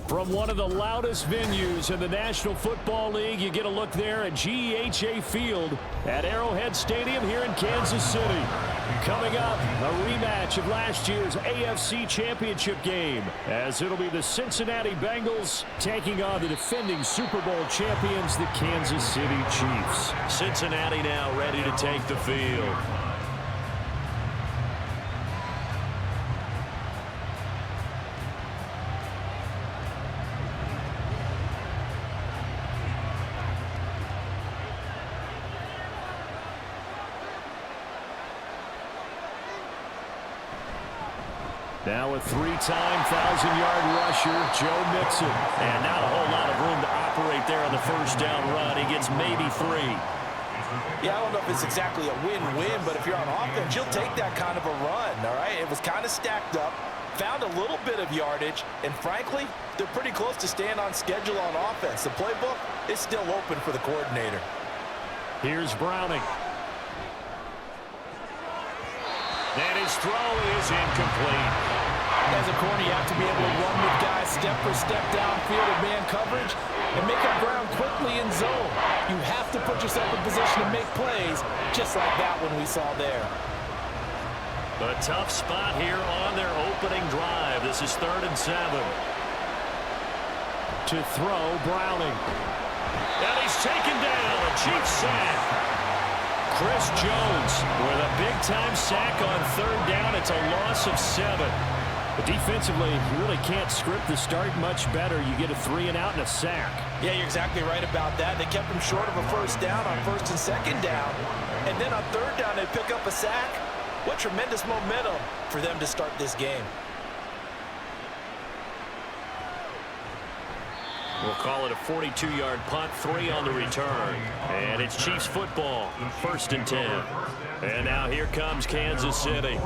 From one of the loudest venues in the National Football League, you get a look there at GEHA Field at Arrowhead Stadium here in Kansas City. Coming up, a rematch of last year's AFC Championship game, as it'll be the Cincinnati Bengals taking on the defending Super Bowl champions, the Kansas City Chiefs. Cincinnati now ready to take the field. Now a three-time 1,000-yard rusher, Joe Mixon. And not a whole lot of room to operate there on the first down run. He gets maybe 3. Yeah, I don't know if it's exactly a win-win, but if you're on offense, you'll take that kind of a run, all right? It was kind of stacked up, found a little bit of yardage, and frankly, they're pretty close to staying on schedule on offense. The playbook is still open for the coordinator. Here's Browning. And his throw is incomplete. As a corner, you have to be able to run with guys step for step downfield in man coverage and make up ground quickly in zone. You have to put yourself in position to make plays, just like that one we saw there. A tough spot here on their opening drive. This is 3rd and 7. To throw, Browning. And he's taken down. A Chiefs sack. Chris Jones with a big-time sack on 3rd down. It's a loss of 7. But defensively, you really can't script the start much better. You get a 3-and-out and a sack. Yeah, you're exactly right about that. They kept him short of a first down on 1st and 2nd down. And then on 3rd down, they pick up a sack. What tremendous momentum for them to start this game. We'll call it a 42-yard punt, 3 on the return. And it's Chiefs football, 1st and 10. And now here comes Kansas City.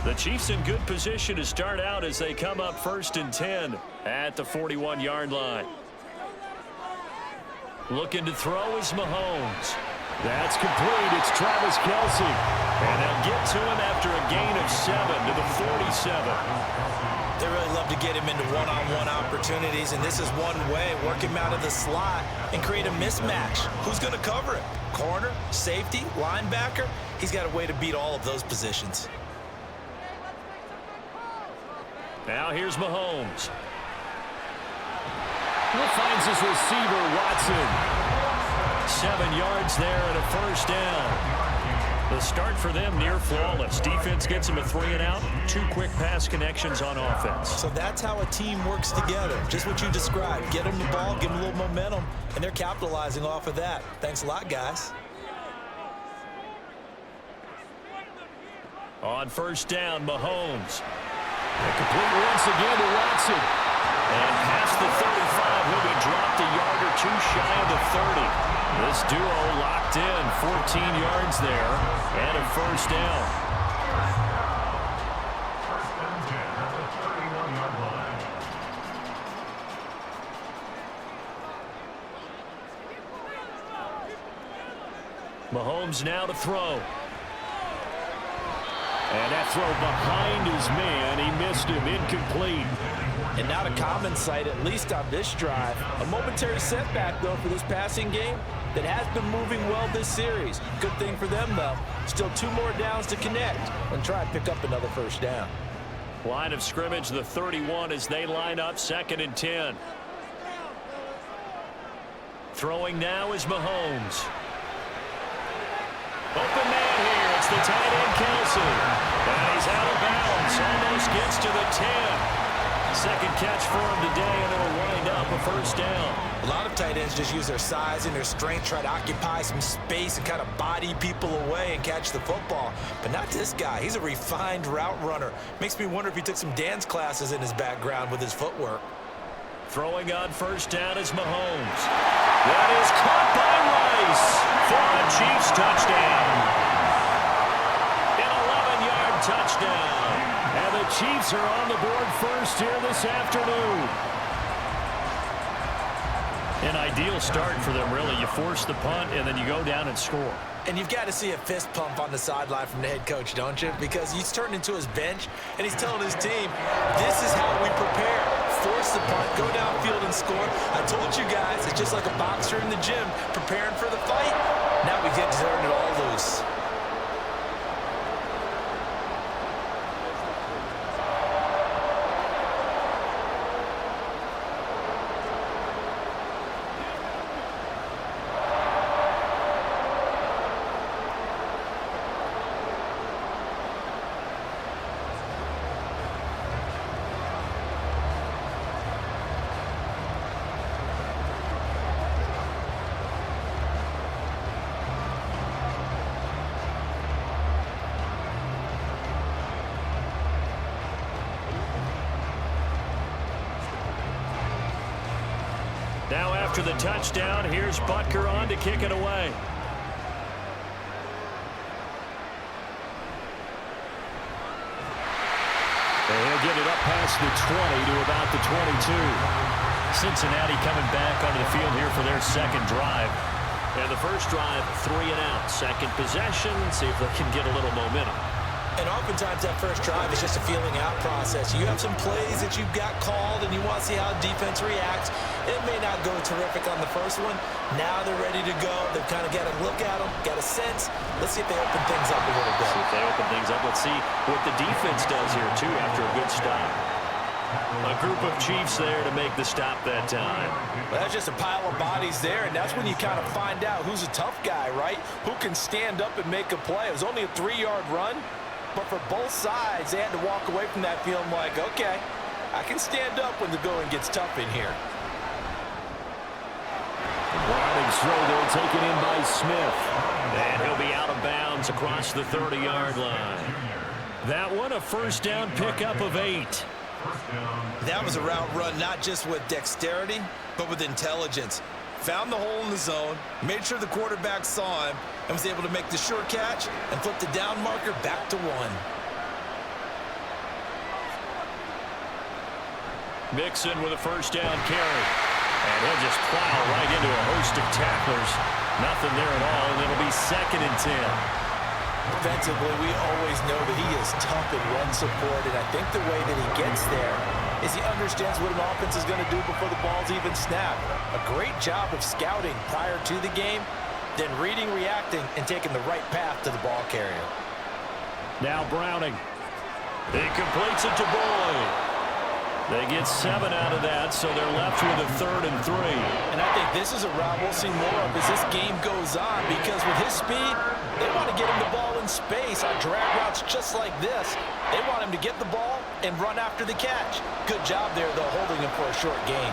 The Chiefs in good position to start out as they come up 1st and 10 at the 41-yard line. Looking to throw is Mahomes. That's complete. It's Travis Kelce. And they'll get to him after a gain of 7 to the 47. They really love to get him into one-on-one opportunities, and this is one way. Work him out of the slot and create a mismatch. Who's going to cover him? Corner, safety, linebacker? He's got a way to beat all of those positions. Now here's Mahomes. He finds his receiver, Watson. 7 yards there and a 1st down. The start for them near flawless. Defense gets him a 3-and-out. 2 quick pass connections on offense. So that's how a team works together. Just what you described. Get them the ball, give them a little momentum, and they're capitalizing off of that. Thanks a lot, guys. On 1st down, Mahomes. A complete once again to Watson. And past the 35, he'll be dropped a yard or 2 shy of the 30. This duo locked in, 14 yards there, and a 1st down. Mahomes now to throw. And that throw behind his man. He missed him, incomplete. And not a common sight, at least on this drive. A momentary setback, though, for this passing game that has been moving well this series. Good thing for them, though. Still 2 more downs to connect and try and pick up another 1st down. Line of scrimmage, the 31, as they line up 2nd and 10. Throwing now is Mahomes. Open man here. It's the tight end, Kelce. And he's out of bounds. Almost gets to the 10. Second catch for him today, and it'll wind up a 1st down. A lot of tight ends just use their size and their strength, try to occupy some space and kind of body people away and catch the football. But not this guy. He's a refined route runner. Makes me wonder if he took some dance classes in his background with his footwork. Throwing on 1st down is Mahomes. That is caught by Rice for a Chiefs touchdown. An 11-yard touchdown. And the Chiefs are on the board first here this afternoon. An ideal start for them, really. You force the punt, and then you go down and score. And you've got to see a fist pump on the sideline from the head coach, don't you? Because he's turned into his bench, and he's telling his team, this is how we prepare. Force the punt, go downfield and score. I told you guys, it's just like a boxer in the gym preparing for the fight. Now we get to turn it all loose. Now after the touchdown, here's Butker on to kick it away. And he'll get it up past the 20 to about the 22. Cincinnati coming back onto the field here for their second drive. And the first drive, 3 and out. Second possession, see if they can get a little momentum. And oftentimes that first drive is just a feeling out process. You have some plays that you've got called and you want to see how defense reacts. It may not go terrific on the first one. Now they're ready to go. They've kind of got a look at them, got a sense. Let's see if they open things up a little bit. See if they open things up. Let's see what the defense does here, too, after a good stop. A group of Chiefs there to make the stop that time. Well, that's just a pile of bodies there, and that's when you kind of find out who's a tough guy, right? Who can stand up and make a play. It was only a 3-yard run. But for both sides, they had to walk away from that feeling like, okay, I can stand up when the going gets tough in here. Browning's throw there taken in by Smith. And he'll be out of bounds across the 30-yard line. That one a first down pickup of 8. That was a route run not just with dexterity, but with intelligence. Found the hole in the zone, made sure the quarterback saw him, and was able to make the sure catch and flip the down marker back to 1. Mixon with a first down carry. And he'll just plow right into a host of tacklers. Nothing there at all, and it'll be 2nd and 10. Defensively, we always know that he is tough in run support, and I think the way that he gets there is he understands what an offense is going to do before the ball's even snapped. A great job of scouting prior to the game, then reading, reacting, and taking the right path to the ball carrier. Now Browning. He completes it to Boyd. They get 7 out of that, so they're left with a 3rd and 3. And I think this is a route we'll see more of as this game goes on, because with his speed, they want to get him the ball in space on drag routes just like this. They want him to get the ball and run after the catch. Good job there, though, holding him for a short gain.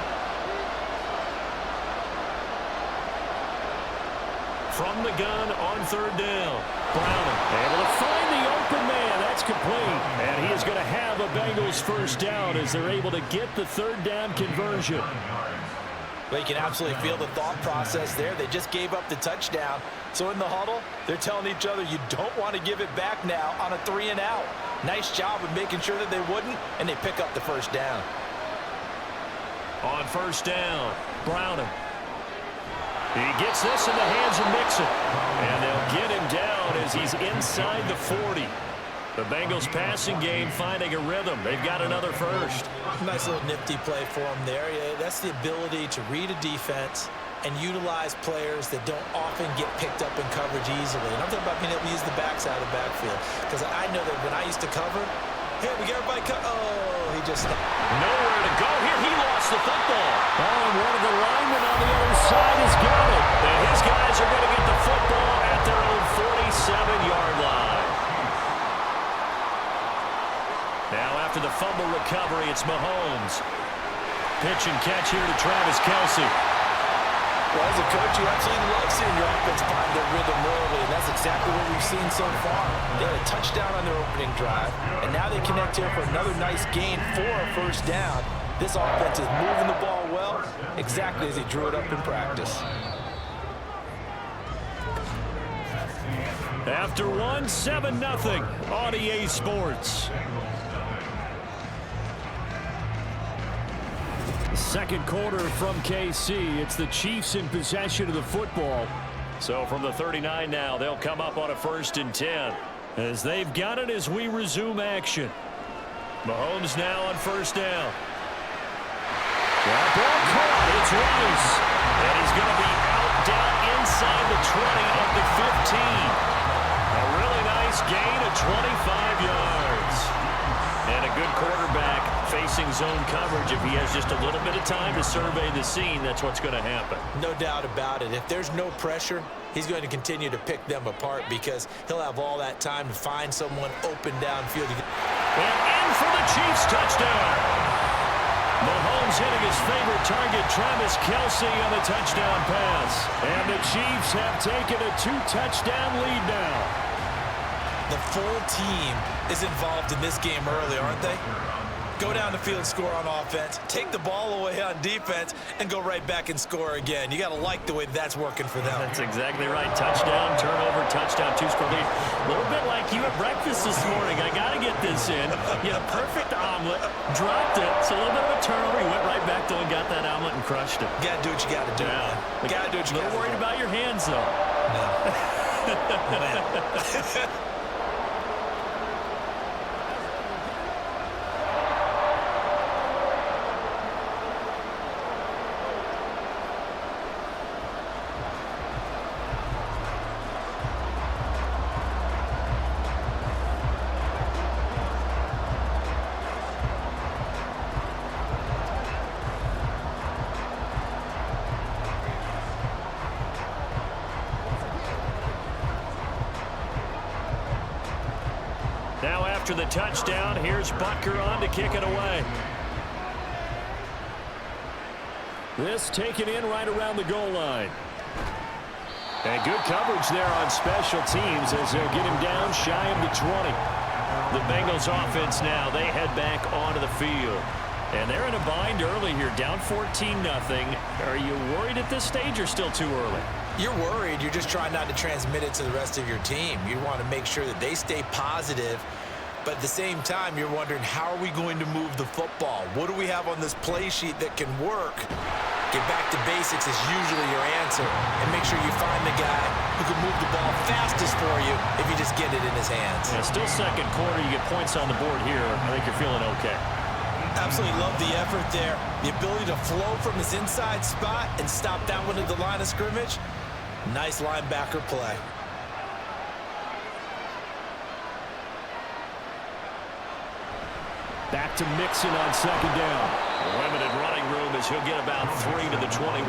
From the gun on 3rd down. Browning able to find the open man. That's complete. And he is going to have a Bengals first down as they're able to get the 3rd down conversion. But you can absolutely feel the thought process there. They just gave up the touchdown. So in the huddle, they're telling each other, you don't want to give it back now on a 3 and out. Nice job of making sure that they wouldn't, and they pick up the first down. On 1st down, Browning. He gets this in the hands of Mixon. And they'll get him down as he's inside the 40. The Bengals passing game finding a rhythm. They've got another first. Nice little nifty play for him there. Yeah, that's the ability to read a defense and utilize players that don't often get picked up in coverage easily. And I'm talking about being able to use the backside of the backfield. Because I know that when I used to cover, hey, we got everybody cut. Oh, he just stopped. Nowhere to go here. He lost the football. Oh, and one of the linemen on the other side has got it. And his guys are going to get the football at their own 47-yard line. Now after the fumble recovery, it's Mahomes. Pitch and catch here to Travis Kelce. Well, as a coach, you absolutely love seeing your offense find their rhythm early, and that's exactly what we've seen so far. They had a touchdown on their opening drive, and now they connect here for another nice gain for a first down. This offense is moving the ball well, exactly as he drew it up in practice. After 7-0 on EA Sports. Second quarter from KC. It's the Chiefs in possession of the football. So from the 39 now, they'll come up on a 1st and 10. As they've got it as we resume action. Mahomes now on 1st down. That ball caught. It's Rice. And he's going to be out down inside the 20 of the 15. A really nice gain of 25 yards. And a good quarterback facing zone coverage. If he has just a little bit of time to survey the scene, that's what's going to happen. No doubt about it. If there's no pressure, he's going to continue to pick them apart because he'll have all that time to find someone open downfield. And in for the Chiefs touchdown. Mahomes hitting his favorite target, Travis Kelce, on the touchdown pass. And the Chiefs have taken a 2-touchdown lead now. The full team is involved in this game early, aren't they? Go down the field, score on offense, take the ball away on defense, and go right back and score again. You got to like the way that's working for them. That's exactly right. Touchdown, turnover, touchdown, 2-score lead. A little bit like you at breakfast this morning. I got to get this in. You had a perfect omelet, dropped it. It's a little bit of a turnover. You went right back to and got that omelet and crushed it. Got to do what you got to do. Yeah. Got to do what you got to do. A little worried about your hands, though. No. Now after the touchdown, here's Butker on to kick it away. This taken in right around the goal line. And good coverage there on special teams as they'll get him down shy of the 20. The Bengals offense now, they head back onto the field. And they're in a bind early here, down 14-0. Are you worried at this stage or still too early? You're worried. You're just trying not to transmit it to the rest of your team. You want to make sure that they stay positive. But at the same time, you're wondering, how are we going to move the football? What do we have on this play sheet that can work? Get back to basics is usually your answer. And make sure you find the guy who can move the ball fastest for you if you just get it in his hands. Yeah, still second quarter. You get points on the board here. I think you're feeling okay. Absolutely love the effort there. The ability to flow from his inside spot and stop that one at the line of scrimmage. Nice linebacker play. Back to Mixon on 2nd down. Limited running room as he'll get about 3 to the 21.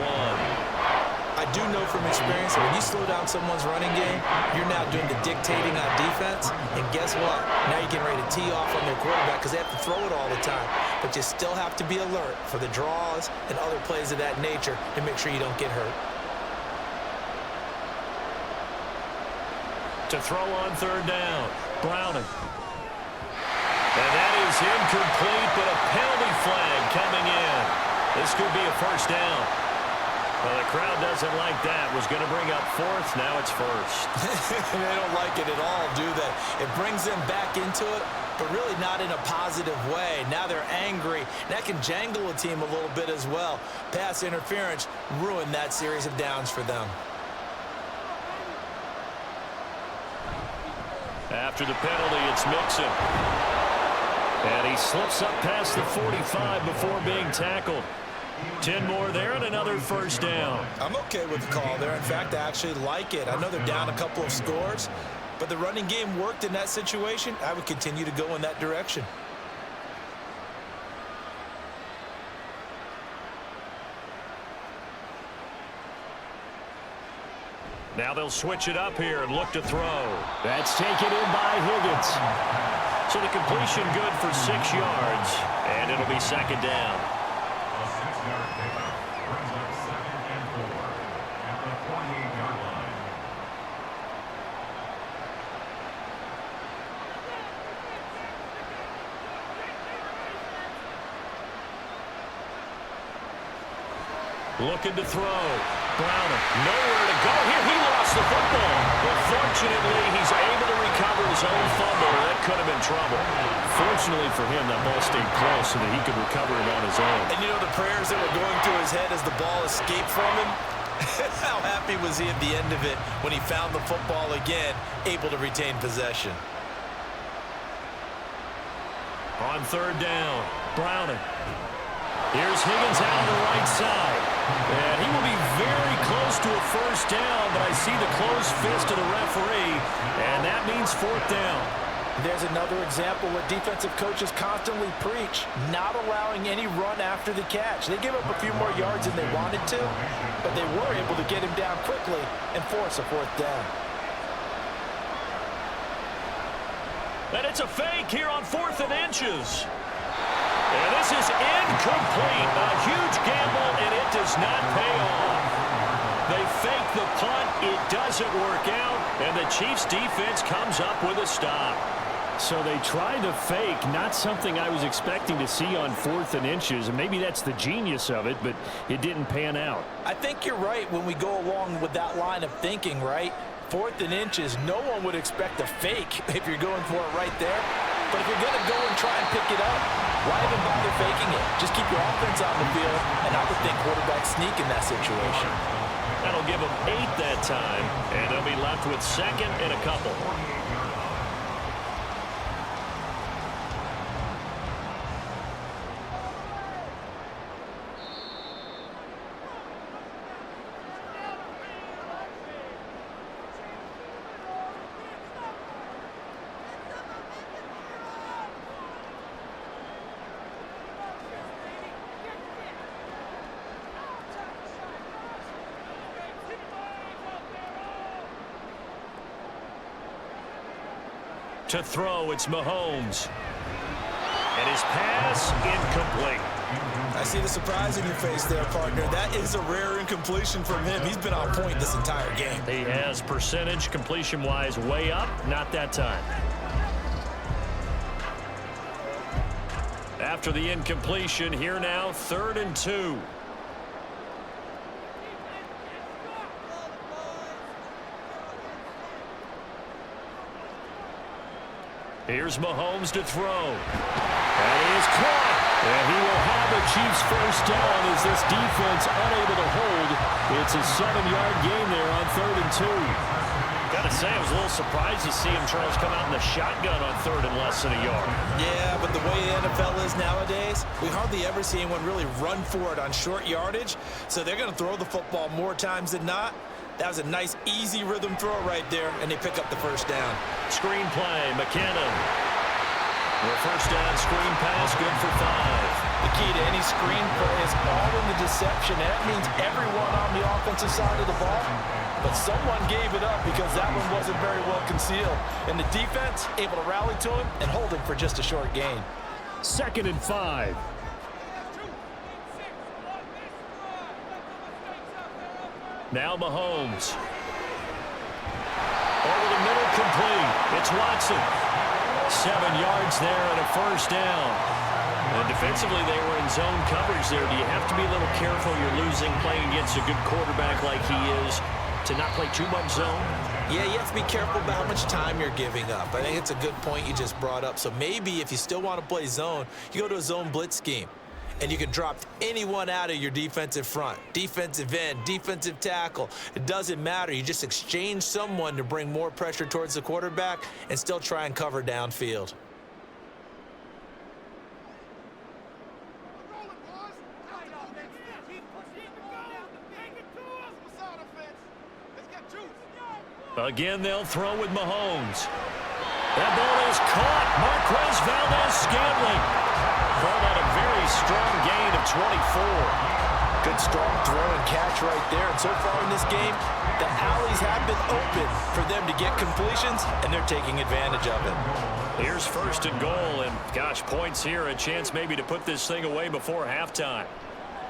I do know from experience that when you slow down someone's running game, you're now doing the dictating on defense. And guess what? Now you're getting ready to tee off on their quarterback because they have to throw it all the time. But you still have to be alert for the draws and other plays of that nature to make sure you don't get hurt. To throw on 3rd down. Browning. And that is incomplete, but a penalty flag coming in. This could be a 1st down. Well, the crowd doesn't like that. Was going to bring up 4th. Now it's 1st. They don't like it at all, do they? It brings them back into it, but really not in a positive way. Now they're angry. That can jangle a team a little bit as well. Pass interference ruined that series of downs for them. After the penalty, it's Mixon. And he slips up past the 45 before being tackled. 10 more there and another 1st down. I'm okay with the call there. In fact, I actually like it. I know they're down a couple of scores, but the running game worked in that situation. I would continue to go in that direction. Now they'll switch it up here and look to throw. That's taken in by Higgins. So the completion good for 6 yards, and it'll be 2nd down. Looking to throw. Browner, nowhere to go here. He lost the football. But fortunately, he's able to recover his own fumble. That could have been trouble. Fortunately for him, that ball stayed close so that he could recover it on his own. And you know the prayers that were going through his head as the ball escaped from him? How happy was he at the end of it when he found the football again, able to retain possession? On third down, Browning. Here's Higgins out on the right side. And he will be very close to a first down, but I see the closed fist of the referee, and that means fourth down. There's another example where defensive coaches constantly preach, not allowing any run after the catch. They gave up a few more yards than they wanted to, but they were able to get him down quickly and force a fourth down. And it's a fake here on 4th and inches. And this is incomplete. A huge gamble, and it does not pay off. They fake the punt. It doesn't work out, and the Chiefs' defense comes up with a stop. So they tried to fake, not something I was expecting to see on 4th and inches. And maybe that's the genius of it, but it didn't pan out. I think you're right when we go along with that line of thinking, right? 4th and inches, no one would expect a fake if you're going for it right there. But if you're going to go and try and pick it up, why even bother faking it? Just keep your offense on the field, and I would think quarterback sneak in that situation. That'll give them 8 that time, and they'll be left with second and a couple. To throw, it's Mahomes. And his pass, incomplete. I see the surprise in your face there, partner. That is a rare incompletion from him. He's been on point this entire game. He has percentage, completion-wise, way up. Not that time. After the incompletion, here now, 3rd and 2. Here's Mahomes to throw. And he is caught. And he will have a Chiefs first down as this defense unable to hold. It's a 7-yard gain there on 3rd and 2. Got to say, I was a little surprised to see him, Charles, come out in the shotgun on 3rd and less than a yard. Yeah, but the way the NFL is nowadays, we hardly ever see anyone really run for it on short yardage. So they're going to throw the football more times than not. That was a nice, easy rhythm throw right there, and they pick up the first down. Screen play, McKinnon. The first down screen pass, good for 5. The key to any screen play is all in the deception. And that means everyone on the offensive side of the ball. But someone gave it up because that one wasn't very well concealed. And the defense able to rally to him and hold him for just a short gain. 2nd and 5. Now Mahomes. Over the middle, complete. It's Watson. 7 yards there and a first down. And defensively, they were in zone coverage there. Do you have to be a little careful? You're losing playing against a good quarterback like he is to not play too much zone? Yeah, you have to be careful about how much time you're giving up. I think it's a good point you just brought up. So maybe if you still want to play zone, you go to a zone blitz scheme. And you can drop anyone out of your defensive front, defensive end, defensive tackle. It doesn't matter. You just exchange someone to bring more pressure towards the quarterback and still try and cover downfield. Again, they'll throw with Mahomes. That ball is caught. Marquez Valdes-Scantling. Called out a very strong gain of 24. Good strong throw and catch right there. And so far in this game, the alleys have been open for them to get completions, and they're taking advantage of it. Here's 1st and goal, and gosh, points here, a chance maybe to put this thing away before halftime.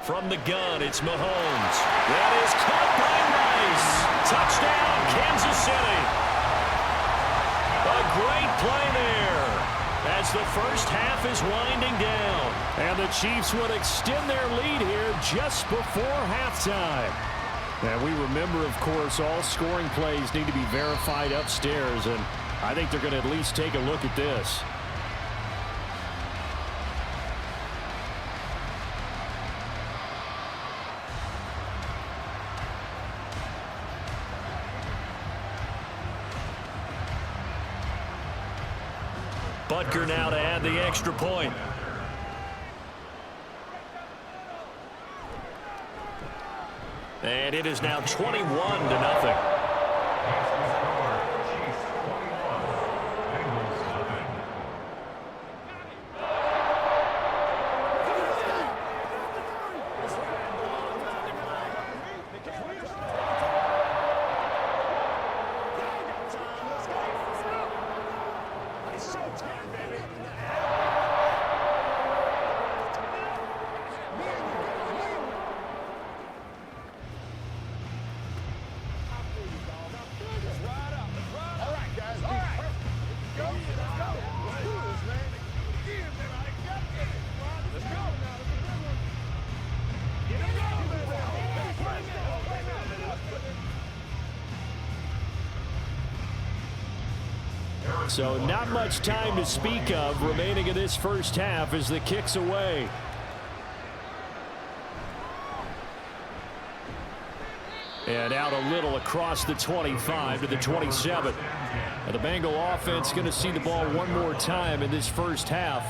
From the gun, it's Mahomes. That is caught by Rice. Touchdown, Kansas City. A great play there as the first half is winding down. And the Chiefs would extend their lead here just before halftime. And we remember, of course, all scoring plays need to be verified upstairs, and I think they're going to at least take a look at this. Butker now to add the extra point. And it is now 21-0. So not much time to speak of remaining in this first half as the kick's away. And out a little across the 25 to the 27. And the Bengal offense going to see the ball one more time in this first half.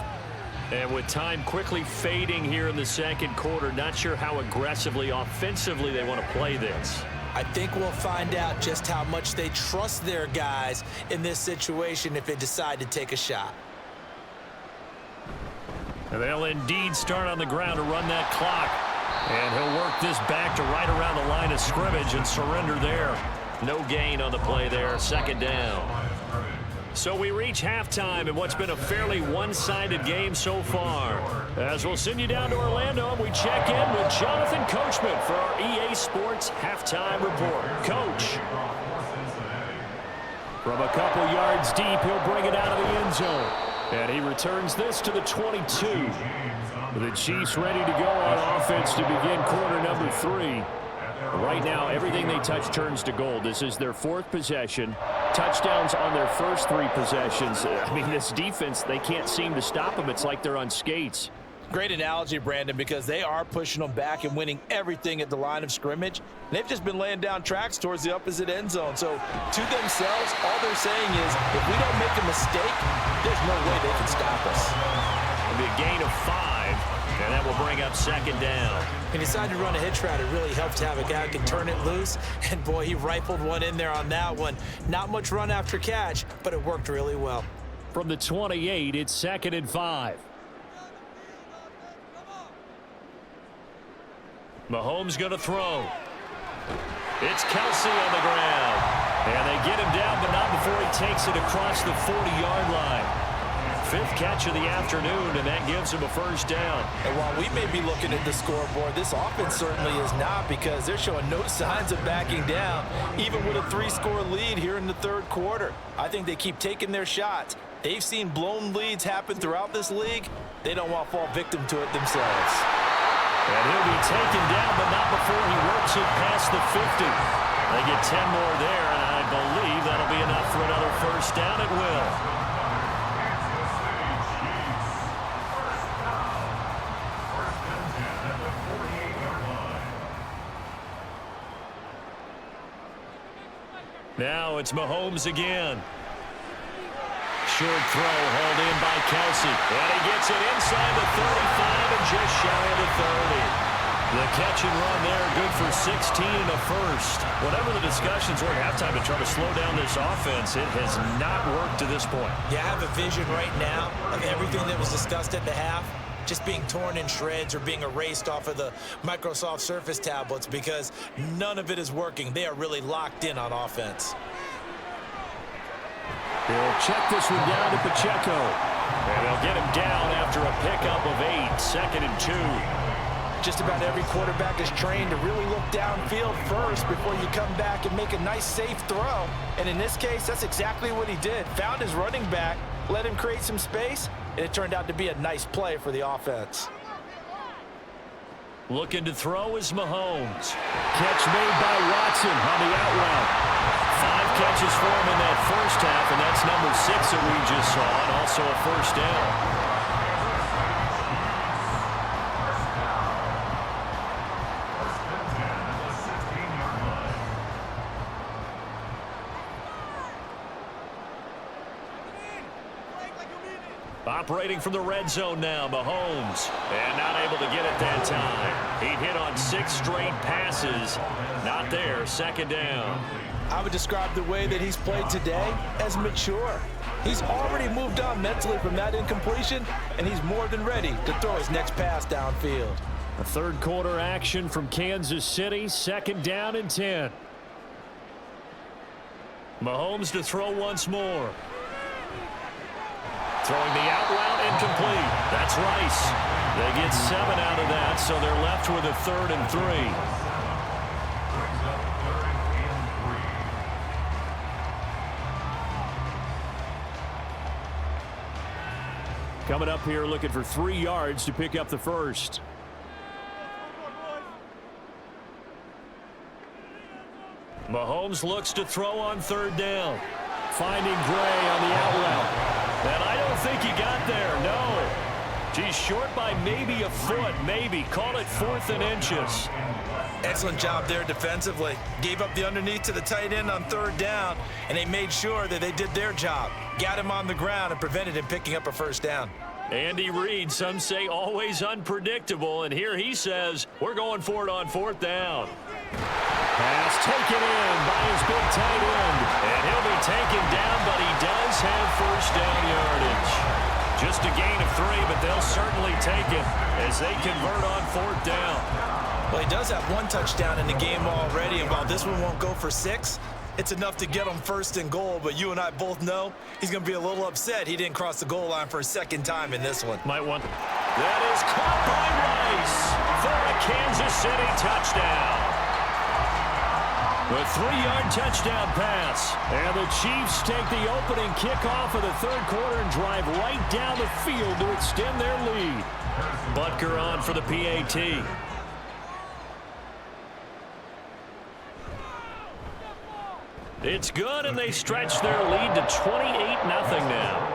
And with time quickly fading here in the second quarter, not sure how aggressively, offensively they want to play this. I think we'll find out just how much they trust their guys in this situation if they decide to take a shot. And they'll indeed start on the ground to run that clock. And he'll work this back to right around the line of scrimmage and surrender there. No gain on the play there, second down. So we reach halftime in what's been a fairly one-sided game so far. As we'll send you down to Orlando, and we check in with Jonathan Coachman for our EA Sports Halftime Report. Coach. From a couple yards deep, he'll bring it out of the end zone. And he returns this to the 22. The Chiefs ready to go on offense to begin quarter number 3. Right now, everything they touch turns to gold. This is their 4th possession. Touchdowns on their first 3 possessions. I mean, this defense, they can't seem to stop them. It's like they're on skates. Great analogy, Brandon, because they are pushing them back and winning everything at the line of scrimmage. They've just been laying down tracks towards the opposite end zone. So to themselves, all they're saying is, if we don't make a mistake, there's no way they can stop us. It'll be a gain of 5, and that will bring up second down. He decided to run a hitch route. It really helped to have a guy who can turn it loose. And, boy, he rifled one in there on that one. Not much run after catch, but it worked really well. From the 28, it's 2nd and 5. Mahomes going to throw. It's Kelsey on the ground. And they get him down, but not before he takes it across the 40-yard line. 5th catch of the afternoon, and that gives him a first down. And while we may be looking at the scoreboard, this offense certainly is not, because they're showing no signs of backing down, even with a 3-score lead here in the 3rd quarter. I think they keep taking their shots. They've seen blown leads happen throughout this league. They don't want to fall victim to it themselves. And he'll be taken down, but not before he works it past the 50. They get 10 more there, and I believe that'll be enough for another first down. It will. Now it's Mahomes again. Short throw hauled in by Kelsey. And he gets it inside the 35 and just shy of the 30. The catch and run there, good for 16 and a first. Whatever the discussions were at halftime to try to slow down this offense, it has not worked to this point. Yeah, I have a vision right now of everything that was discussed at the half just being torn in shreds or being erased off of the Microsoft Surface tablets, because none of it is working. They are really locked in on offense. They'll check this one down to Pacheco. And they'll get him down after a pickup of 8, 2nd and 2. Just about every quarterback is trained to really look downfield first before you come back and make a nice, safe throw. And in this case, that's exactly what he did. Found his running back, let him create some space, and it turned out to be a nice play for the offense. Looking to throw is Mahomes. Catch made by Watson on the out route. 5 catches for him in that first half, and that's number 6 that we just saw, and also a first down. Operating from the red zone now, Mahomes. And not able to get it that time. He hit on 6 straight passes. Not there, second down. I would describe the way that he's played today as mature. He's already moved on mentally from that incompletion, and he's more than ready to throw his next pass downfield. A third quarter action from Kansas City, second down and 10. Mahomes to throw once more. Throwing the out route incomplete. That's Rice. They get 7 out of that, so they're left with a 3rd and 3. Coming up here looking for 3 yards to pick up the first. Mahomes looks to throw on 3rd down. Finding Gray on the out route. And I don't think he got there, no. He's short by maybe a foot, maybe. Call it 4th and inches. Excellent job there defensively. Gave up the underneath to the tight end on 3rd down, and they made sure that they did their job. Got him on the ground and prevented him picking up a 1st down. Andy Reid, some say always unpredictable, and here he says, we're going for it on 4th down. Pass taken in by his big tight end, and he'll be taken down, but he does have 1st down yardage. Just a gain of 3, but they'll certainly take it as they convert on 4th down. Well, he does have 1 touchdown in the game already, and while this one won't go for 6, it's enough to get him 1st and goal, but you and I both know he's going to be a little upset he didn't cross the goal line for a 2nd time in this one. Might want. That is caught by Rice for a Kansas City touchdown. The 3-yard touchdown pass. And the Chiefs take the opening kickoff of the 3rd quarter and drive right down the field to extend their lead. Butker on for the PAT. It's good, and they stretch their lead to 28-0 now.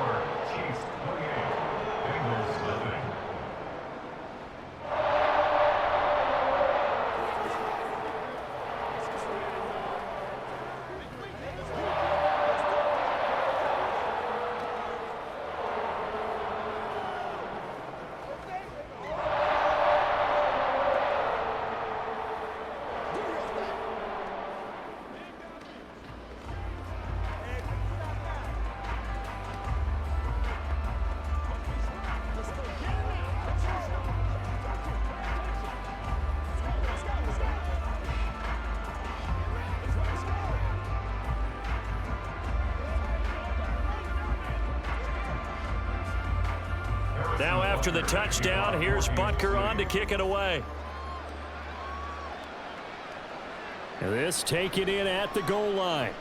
Now after the touchdown, here's Butker on to kick it away. And this taken in at the goal line.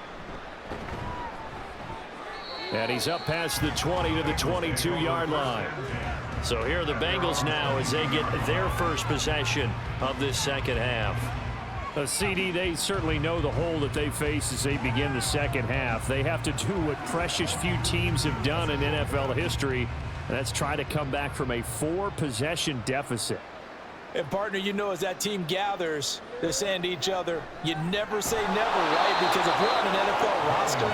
And he's up past the 20 to the 22-yard line. So here are the Bengals now as they get their first possession of this second half. CD, they certainly know the hole that they face as they begin the second half. They have to do what precious few teams have done in NFL history, and that's try to come back from a 4-possession deficit. And, partner, you know, as that team gathers, they're saying to each other, you never say never, right? Because if you're on an NFL roster,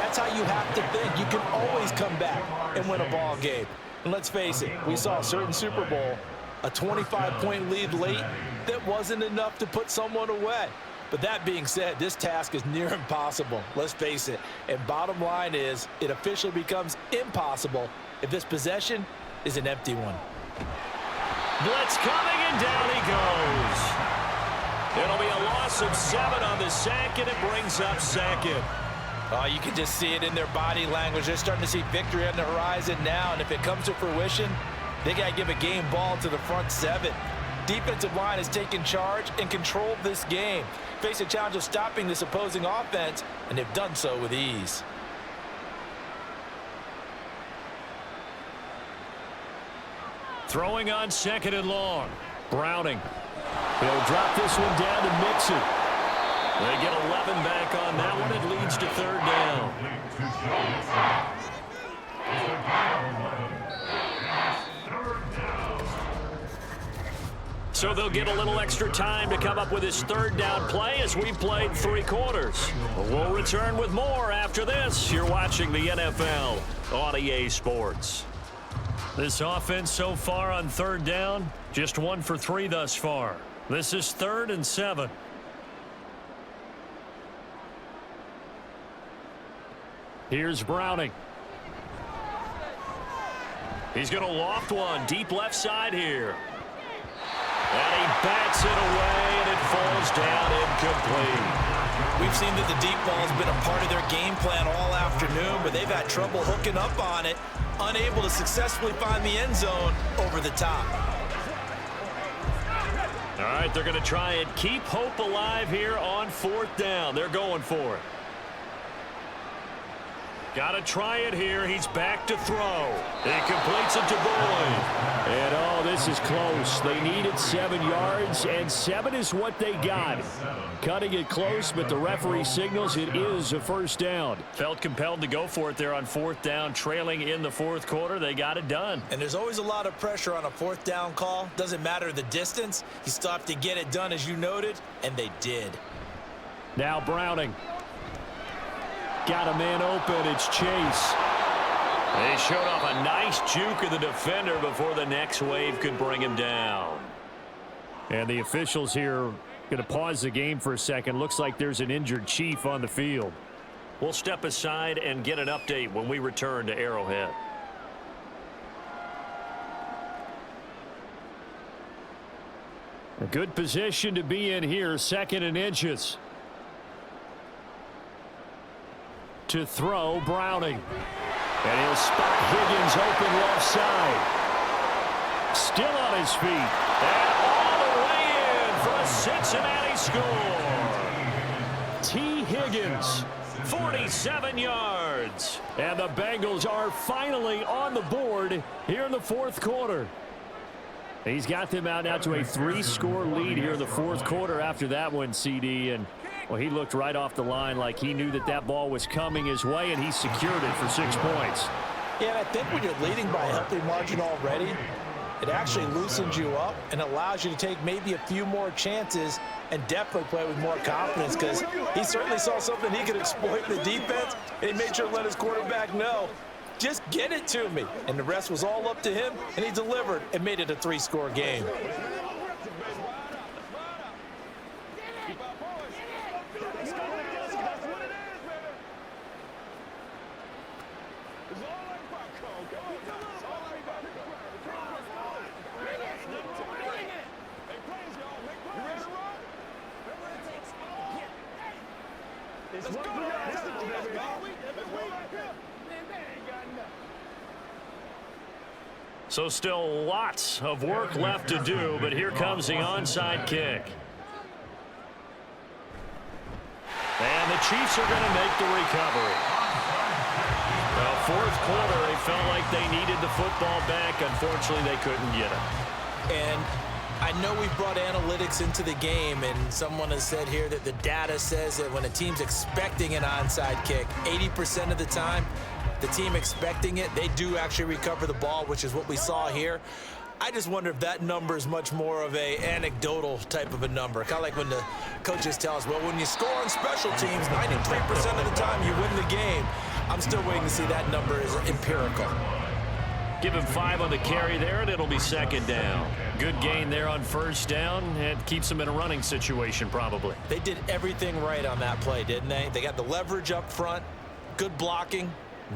that's how you have to think. You can always come back and win a ball game. And let's face it, we saw a certain Super Bowl, a 25-point lead late that wasn't enough to put someone away. But that being said, this task is near impossible. Let's face it. And bottom line is, it officially becomes impossible if this possession is an empty one. Blitz coming, and down he goes. It'll be a loss of 7 on the sack, and it brings up second. Oh, you can just see it in their body language. They're starting to see victory on the horizon now, and if it comes to fruition, they got to give a game ball to the front 7. Defensive line has taken charge and controlled this game. Face a challenge of stopping this opposing offense, and they've done so with ease. Throwing on 2nd and long. Browning. He'll drop this one down to Mixon. They get 11 back on that one. It leads to 3rd down. So they'll get a little extra time to come up with his 3rd down play as we played 3 quarters. We'll return with more after this. You're watching the NFL on EA Sports. This offense so far on third down, just 1 for 3 thus far. This is 3rd and 7. Here's Browning. He's going to loft one deep left side here. And he bats it away, and it falls down incomplete. We've seen that the deep ball has been a part of their game plan all afternoon, but they've had trouble hooking up on it, unable to successfully find the end zone over the top. All right, they're going to try and keep hope alive here on 4th down. They're going for it. Got to try it here. He's back to throw. He completes it to Boyd. And, oh, this is close. They needed 7 yards, and 7 is what they got. Cutting it close, but the referee signals it is a 1st down. Felt compelled to go for it there on 4th down, trailing in the 4th quarter. They got it done. And there's always a lot of pressure on a 4th down call. Doesn't matter the distance. You still have to get it done, as you noted, and they did. Now Browning. Got a man open. It's Chase. They showed off a nice juke of the defender before the next wave could bring him down. And the officials here going to pause the game for a second. Looks like there's an injured Chief on the field. We'll step aside and get an update when we return to Arrowhead. A good position to be in here, 2nd and inches. To throw, Browning. And he'll spot Higgins open left side. Still on his feet. And all the way in for a Cincinnati score. T. Higgins, 47 yards. And the Bengals are finally on the board here in the 4th quarter. He's got them out now to a 3-score lead here in the 4th quarter after that one, CD. And well, he looked right off the line like he knew that that ball was coming his way, and he secured it for 6 points. Yeah, and I think when you're leading by a healthy margin already, it actually loosens you up and allows you to take maybe a few more chances and definitely play with more confidence, because he certainly saw something he could exploit in the defense, and he made sure to let his quarterback know, just get it to me. And the rest was all up to him, and he delivered and made it a 3-score game. So still lots of work left to do, but here comes the onside kick. And the Chiefs are going to make the recovery. Well, 4th quarter, they felt like they needed the football back. Unfortunately, they couldn't get it. And I know we've brought analytics into the game, and someone has said here that the data says that when a team's expecting an onside kick, 80% of the time, the team expecting it, they do actually recover the ball, which is what we saw here. I just wonder if that number is much more of a anecdotal type of a number. Kind of like when the coaches tell us, well, when you score on special teams, 93% of the time you win the game. I'm still waiting to see that number is empirical. Give him 5 on the carry there, and it'll be 2nd down. Good gain there on 1st down, and keeps them in a running situation probably. They did everything right on that play, didn't they? They got the leverage up front, good blocking,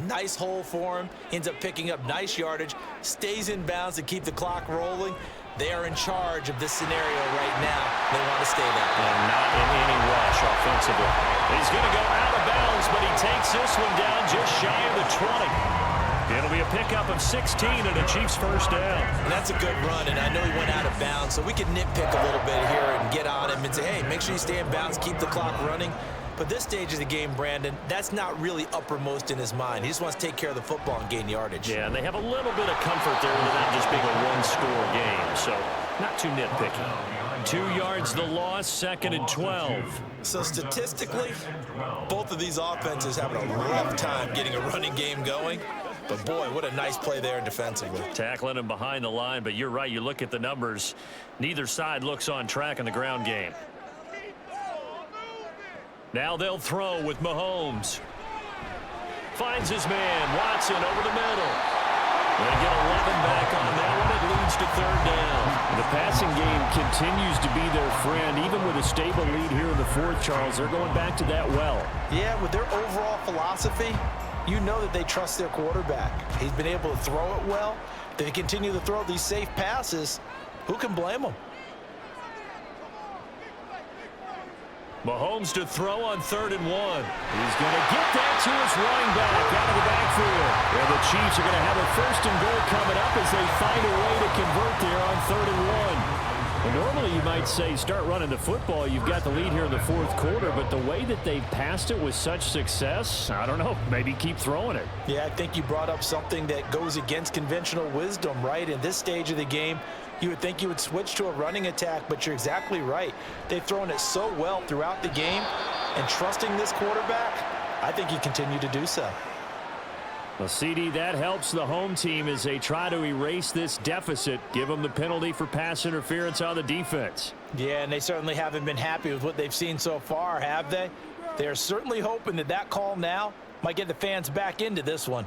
nice hole for him, ends up picking up nice yardage, stays in bounds to keep the clock rolling. They are in charge of this scenario right now. They want to stay that way. And not in any rush offensively. He's going to go out of bounds, but he takes this one down just shy of the 20. It'll be a pickup of 16 and a Chiefs 1st down. And that's a good run, and I know he went out of bounds, so we can nitpick a little bit here and get on him and say, hey, make sure you stay in bounds, keep the clock running. But this stage of the game, Brandon, that's not really uppermost in his mind. He just wants to take care of the football and gain yardage. Yeah, and they have a little bit of comfort there with that just being a 1-score game, so not too nitpicky. 2 yards the loss, 2nd and 12. So statistically, both of these offenses having a rough time getting a running game going. But, boy, what a nice play there defensively. Tackling him behind the line, but you're right. You look at the numbers. Neither side looks on track in the ground game. Now they'll throw with Mahomes. Finds his man, Watson, over the middle. They get 11 back on that one. It leads to third down. The passing game continues to be their friend. Even with a stable lead here in the fourth, Charles, they're going back to that well. Yeah, with their overall philosophy, you know that they trust their quarterback. He's been able to throw it well. They continue to throw these safe passes. Who can blame them? Mahomes to throw on 3rd and 1. He's going to get that to his running back out of the backfield. And the Chiefs are going to have a 1st and goal coming up as they find a way to convert there on 3rd and 1. And normally you might say start running the football. You've got the lead here in the fourth quarter, but the way that they've passed it with such success, I don't know, maybe keep throwing it. Yeah, I think you brought up something that goes against conventional wisdom, right? In this stage of the game, you would think you would switch to a running attack, but you're exactly right. They've thrown it so well throughout the game, and trusting this quarterback, I think you continue to do so. Well, CD, that helps the home team as they try to erase this deficit, give them the penalty for pass interference on the defense. Yeah, and they certainly haven't been happy with what they've seen so far, have they? They're certainly hoping that that call now might get the fans back into this one.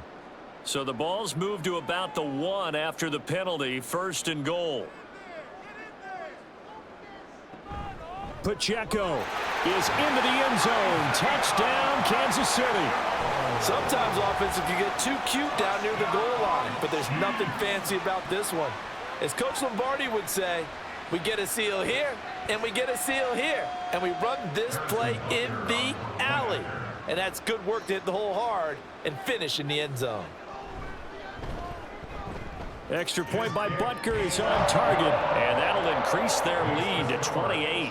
So the ball's moved to about the 1 after the penalty, 1st and goal. Pacheco is into the end zone. Touchdown, Kansas City. Sometimes offense, if you get too cute down near the goal line, but there's nothing fancy about this one. As Coach Lombardi would say, we get a seal here, and we get a seal here, and we run this play in the alley. And that's good work to hit the hole hard and finish in the end zone. Extra point by Butker is on target, and that'll increase their lead to 28.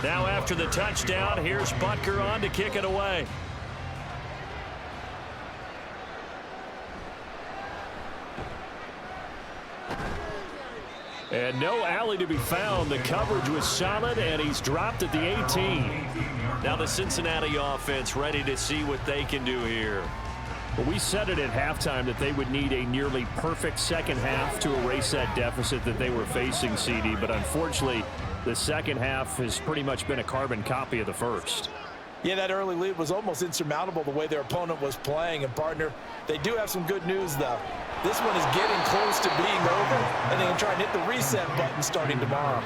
Now after the touchdown, here's Butker on to kick it away. And no alley to be found. The coverage was solid, and he's dropped at the 18. Now the Cincinnati offense ready to see what they can do here. Well, we said it at halftime that they would need a nearly perfect second half to erase that deficit that they were facing, CD. But unfortunately, the second half has pretty much been a carbon copy of the first. Yeah, that early lead was almost insurmountable the way their opponent was playing. And, partner, they do have some good news, though. This one is getting close to being over, and they can try and hit the reset button starting tomorrow.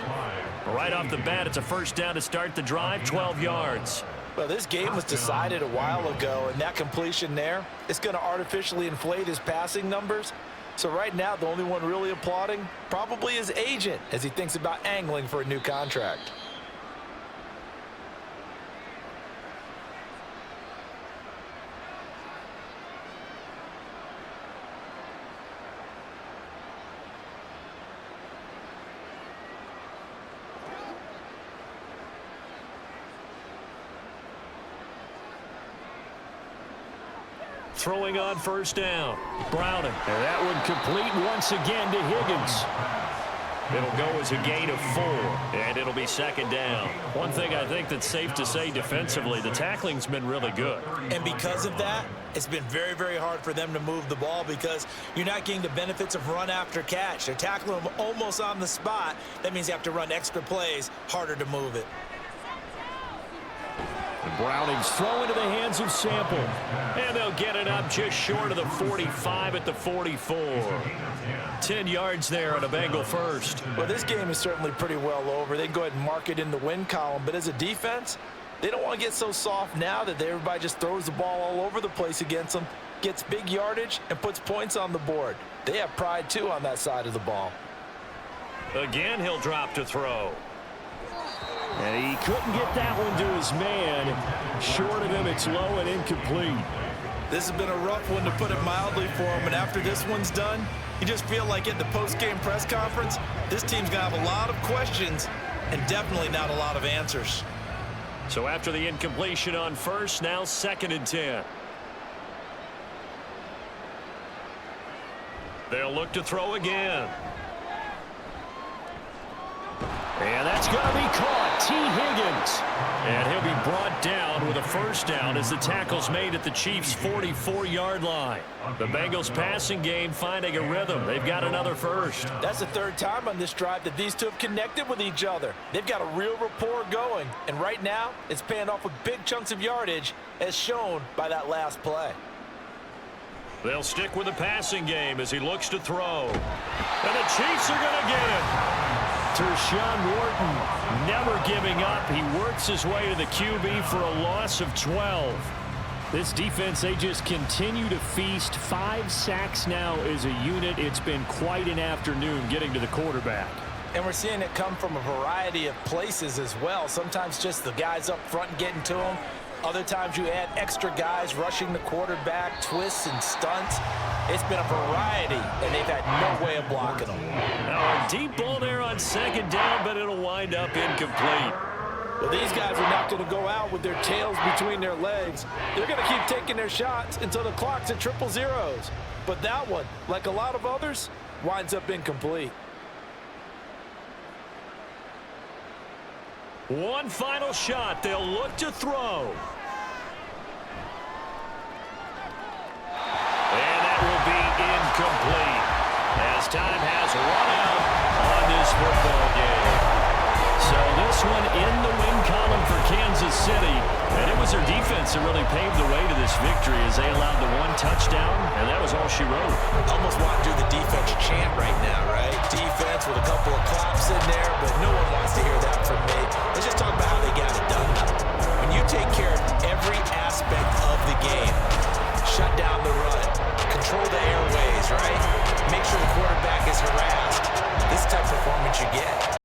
Right off the bat, it's a first down to start the drive, 12 yards. Well, this game was decided a while ago, and that completion there is going to artificially inflate his passing numbers. So right now, the only one really applauding probably his agent as he thinks about angling for a new contract. Throwing on first down. Browning. And that one complete once again to Higgins. It'll go as a gain of 4, and it'll be second down. One thing I think that's safe to say defensively, the tackling's been really good. And because of that, it's been very, very hard for them to move the ball because you're not getting the benefits of run after catch. They're tackling them almost on the spot. That means you have to run extra plays, harder to move it. And Browning's throw into the hands of Sample. And they'll get it up just short of the 45 at the 44. 10 yards there on a Bengal first. Well, this game is certainly pretty well over. They can go ahead and mark it in the win column. But as a defense, they don't want to get so soft now that everybody just throws the ball all over the place against them, gets big yardage, and puts points on the board. They have pride, too, on that side of the ball. Again, he'll drop to throw. And he couldn't get that one to his man. Short of him, it's low and incomplete. This has been a rough one, to put it mildly, for him. And after this one's done, you just feel like at the post-game press conference, this team's going to have a lot of questions and definitely not a lot of answers. So after the incompletion on first, now 2nd and 10. They'll look to throw again. And that's going to be caught. T. Higgins. And he'll be brought down with a first down as the tackle's made at the Chiefs' 44-yard line. The Bengals passing game finding a rhythm. They've got another first. That's the 3rd time on this drive that these two have connected with each other. They've got a real rapport going. And right now, it's paying off with big chunks of yardage, as shown by that last play. They'll stick with the passing game as he looks to throw. And the Chiefs are going to get him. Tershawn Wharton never giving up. He works his way to the QB for a loss of 12. This defense, they just continue to feast. 5 sacks now as a unit. It's been quite an afternoon getting to the quarterback. And we're seeing it come from a variety of places as well. Sometimes just the guys up front and getting to him. Other times you add extra guys rushing the quarterback, twists and stunts. It's been a variety, and they've had no way of blocking them. Now a deep ball there on 2nd down, but it'll wind up incomplete. Well, these guys are not going to go out with their tails between their legs. They're going to keep taking their shots until the clock's at 000. But that one, like a lot of others, winds up incomplete. One final shot. They'll look to throw. And that will be incomplete as time has run out on this football game. So this one in the win column for Kansas City. And it was their defense that really paved the way to this victory as they allowed the 1 touchdown, and that was all she wrote. Almost want to do the defense chant right now, right? Defense with a couple of claps in there.